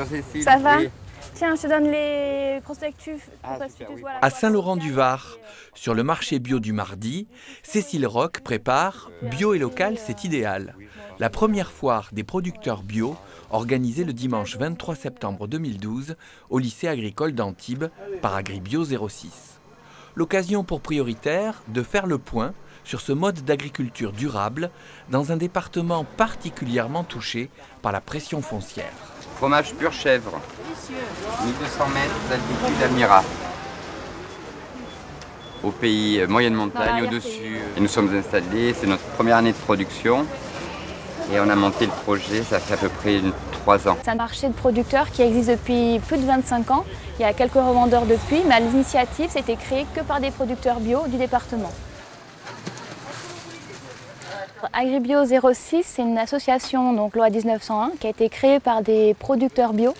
Bonjour Cécile. Ça va? Oui. Tiens, je te donne les prospectus. Super, oui. Voilà. À Saint-Laurent-du-Var, sur le marché bio du mardi, Cécile Roch prépare « Bio et local, c'est idéal », la première foire des producteurs bio organisée le dimanche 23 septembre 2012 au lycée agricole d'Antibes par Agribio 06. L'occasion pour Prioritaire de faire le point sur ce mode d'agriculture durable dans un département particulièrement touché par la pression foncière. Fromage pur chèvre. 1200 mètres d'altitude à Mira. Au pays moyenne montagne, au-dessus. Et nous sommes installés, c'est notre première année de production. Et on a monté le projet, ça fait à peu près 3 ans. C'est un marché de producteurs qui existe depuis plus de 25 ans. Il y a quelques revendeurs depuis, mais l'initiative, c'était créé que par des producteurs bio du département. Agribio 06, c'est une association, donc loi 1901, qui a été créée par des producteurs bio,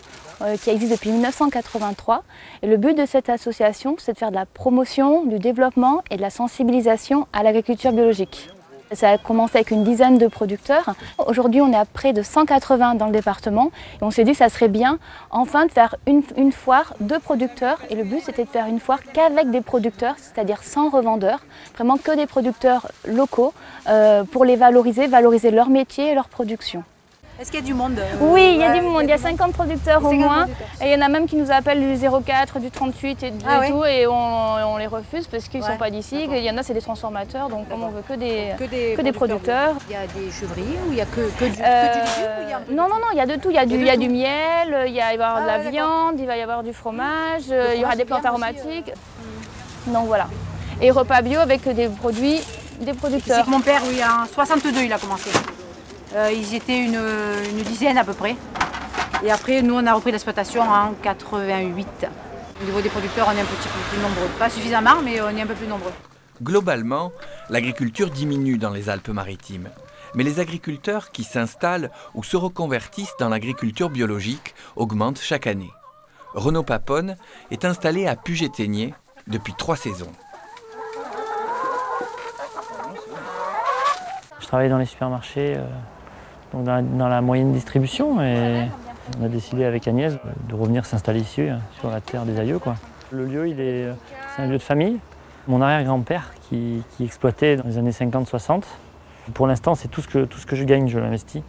qui existe depuis 1983. Et le but de cette association, c'est de faire de la promotion, du développement et de la sensibilisation à l'agriculture biologique. Ça a commencé avec une dizaine de producteurs. Aujourd'hui, on est à près de 180 dans le département. Et on s'est dit que ça serait bien, enfin, de faire une foire de producteurs. Et le but, c'était de faire une foire qu'avec des producteurs, c'est-à-dire sans revendeurs. Vraiment que des producteurs locaux pour les valoriser leur métier et leur production. Est-ce qu'il y a du monde? Oui, il y a du monde. Il y a 50 producteurs au moins. Et il y en a même qui nous appellent du 04, du 38 et tout. Et on les refuse parce qu'ils ne sont pas d'ici. Il y en a, c'est des transformateurs. Donc, comme on veut que des producteurs. Il y a des chevriers ou il y a que du légume? Non, il y a de tout. Il y a du miel, il va y avoir de la viande, il va y avoir du fromage, il y aura des plantes aromatiques. Donc voilà. Et repas bio avec des produits des producteurs. C'est que mon père, oui, en 62, il a commencé. Ils étaient une dizaine à peu près. Et après, nous, on a repris l'exploitation en 88. Au niveau des producteurs, on est un petit peu plus nombreux. Pas suffisamment, mais on est un peu plus nombreux. Globalement, l'agriculture diminue dans les Alpes-Maritimes. Mais les agriculteurs qui s'installent ou se reconvertissent dans l'agriculture biologique augmentent chaque année. Renaud Paponne est installé à Puget-Théniers depuis 3 saisons. Je travaille dans les supermarchés, donc dans la moyenne distribution, et on a décidé avec Agnès de revenir s'installer ici, sur la terre des aïeux, quoi. Le lieu, c'est un lieu de famille. Mon arrière-grand-père qui exploitait dans les années 50-60. Pour l'instant, c'est tout ce que je gagne, je l'investis.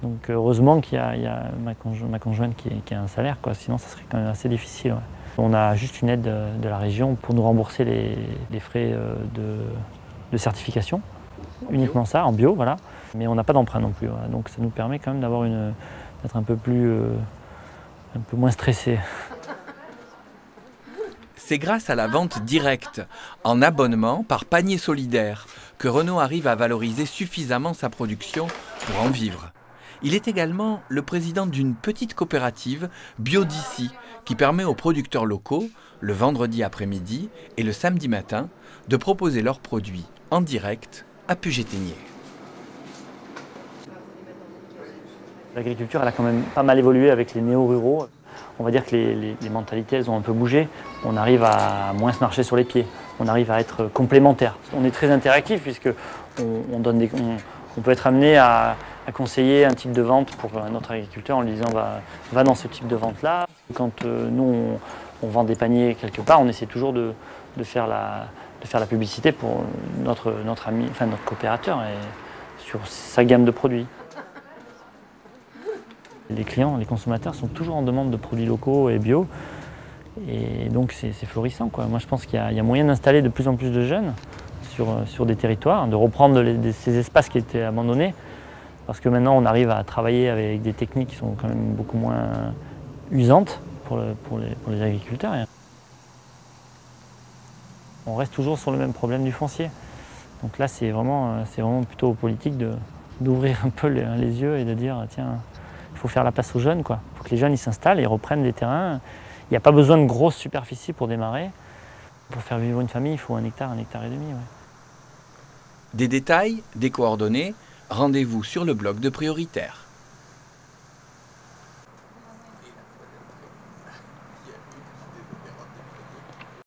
Donc heureusement qu'il y a ma conjointe qui a un salaire, quoi. Sinon ça serait quand même assez difficile. Ouais. On a juste une aide de la région pour nous rembourser les frais de certification. Uniquement ça, en bio, voilà. Mais on n'a pas d'emprunt non plus, voilà. Donc ça nous permet quand même d'être un peu moins stressé. C'est grâce à la vente directe, en abonnement par panier solidaire, que Renaud arrive à valoriser suffisamment sa production pour en vivre. Il est également le président d'une petite coopérative Bio d'ici qui permet aux producteurs locaux, le vendredi après-midi et le samedi matin, de proposer leurs produits en direct à Puget-Théniers. L'agriculture, elle a quand même pas mal évolué avec les néo-ruraux. On va dire que les mentalités, elles ont un peu bougé. On arrive à moins se marcher sur les pieds. On arrive à être complémentaires. On est très interactif puisque on peut être amené à conseiller un type de vente pour un autre agriculteur en lui disant va dans ce type de vente-là. Quand nous, on vend des paniers quelque part, on essaie toujours de faire la publicité pour notre ami, enfin notre coopérateur et sur sa gamme de produits. Les clients, les consommateurs sont toujours en demande de produits locaux et bio. Et donc c'est florissant, quoi. Moi je pense qu'il y a moyen d'installer de plus en plus de jeunes sur des territoires, de reprendre ces espaces qui étaient abandonnés. Parce que maintenant on arrive à travailler avec des techniques qui sont quand même beaucoup moins usantes pour les agriculteurs. On reste toujours sur le même problème du foncier. Donc là c'est vraiment plutôt aux politiques d'ouvrir un peu les yeux et de dire tiens, il faut faire la place aux jeunes, quoi. Il faut que les jeunes ils s'installent et reprennent des terrains. Il n'y a pas besoin de grosses superficies pour démarrer. Pour faire vivre une famille, il faut 1 hectare, 1,5 hectares. Ouais. Des détails, des coordonnées, rendez-vous sur le blog de Prioritaire.